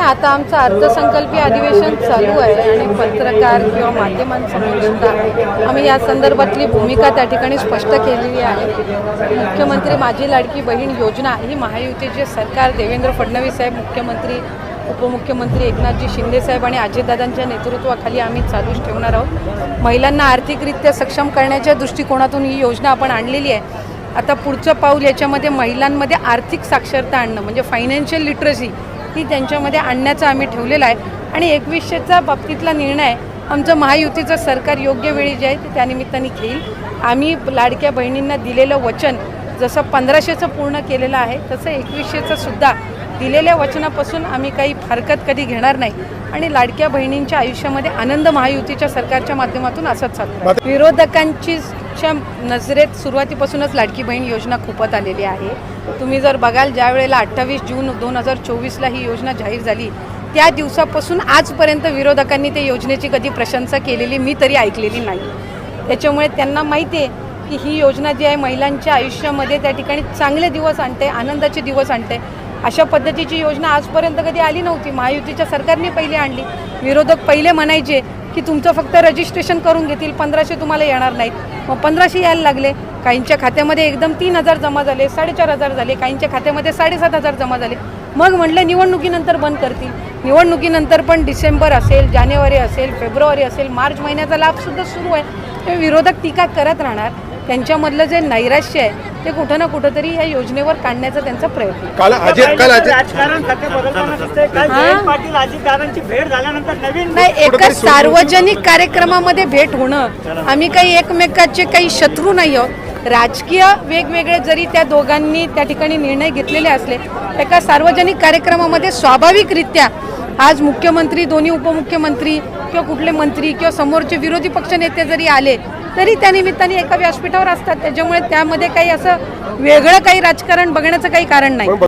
आता आमचं अर्थसंकल्पीय अधिवेशन चालू आहे आणि पत्रकार किंवा माध्यमांसमोर सुद्धा आम्ही या संदर्भातली भूमिका त्या ठिकाणी स्पष्ट केलेली आहे। मुख्यमंत्री माझी लाडकी बहीण योजना ही महायुतीचे सरकार देवेंद्र फडणवीस साहेब मुख्यमंत्री, उपमुख्यमंत्री एकनाथजी शिंदे साहेब आणि अजितदादांच्या नेतृत्वाखाली आम्ही चालूच ठेवणार आहोत। महिलांना आर्थिकरित्या सक्षम करण्याच्या दृष्टिकोनातून ही योजना आपण आणलेली आहे। आता पुढचं पाऊल याच्यामध्ये महिलांमध्ये आर्थिक साक्षरता आणणं म्हणजे फायनान्शियल लिटरसी ही त्यांच्यामध्ये आणण्याचं आम्ही ठेवलेलं आहे आणि 2100चा बाबतीतला निर्णय आमचं महायुतीचं सरकार योग्य वेळी जे आहे ते त्यानिमित्ताने घेईल। आम्ही लाडक्या बहिणींना दिलेलं वचन जसं 1500चं पूर्ण केलेलं आहे तसं 2100चं सुद्धा दिलेल्या वचनापासून आम्ही काही हरकत कधी घेणार नाही आणि लाडक्या बहिणींच्या आयुष्यामध्ये आनंद महायुतीच्या सरकारच्या माध्यमातून असंच चालतं। विरोधकांच्या नजरेत सुरुवातीपासूनच लाडकी बहीण योजना खूपच आलेली आहे। तुम्ही जर बघाल ज्या वेळेला 28 जून 2024ला ही योजना जाहीर झाली त्या दिवसापासून आजपर्यंत विरोधकांनी त्या योजनेची कधी प्रशंसा केलेली मी तरी ऐकलेली नाही। त्याच्यामुळे त्यांना माहिती आहे की ही योजना जी आहे महिलांच्या आयुष्यामध्ये त्या ठिकाणी चांगले दिवस आणते, आनंदाचे दिवस आणते। अशा पद्धतीची योजना आजपर्यंत कधी आली नव्हती, महायुतीच्या सरकारने पहिली आणली। विरोधक पहिले म्हणायचे की तुमचं फक्त रजिस्ट्रेशन करून घेतील, 1500 तुम्हाला येणार नाहीत, मग 1500 यायला लागले। काहींच्या खात्यामध्ये एकदम 3000 जमा झाले, 4500 झाले, काहींच्या खात्यामध्ये 7500 जमा झाले। मग म्हटलं निवडणुकीनंतर बंद करतील। निवडणुकीनंतर पण डिसेंबर असेल, जानेवारी असेल, फेब्रुवारी असेल, मार्च महिन्याचा लाभसुद्धा सुरू आहे। ते विरोधक टीका करत राहणार। त्यांच्यामधलं जे नैराश्य आहे ते कुठं ना कुठं तरी या योजनेवर काढण्याचा त्यांचा प्रयत्न राजकारण खाते बदलताना दिसतंय। काल पाटील अजितदादांची भेट झाल्यानंतर नवीन नाही, एका सार्वजनिक कार्यक्रमामध्ये भेट होणं, आम्ही काही एकमेकाचे काही शत्रू नाही आहोत। राजकीय वेगवेगळे जरी त्या दोघांनी त्या ठिकाणी निर्णय घेतलेले असले, एका सार्वजनिक कार्यक्रमामध्ये स्वाभाविकरित्या आज मुख्यमंत्री, दोन्ही उपमुख्यमंत्री किंवा कुठले मंत्री किंवा समोरचे विरोधी पक्षनेते जरी आले तरी त्यानिमित्ताने एका व्यासपीठावर असतात। त्याच्यामुळे त्यामध्ये काही असं वेगळं काही राजकारण बघण्याचं काही कारण नाही।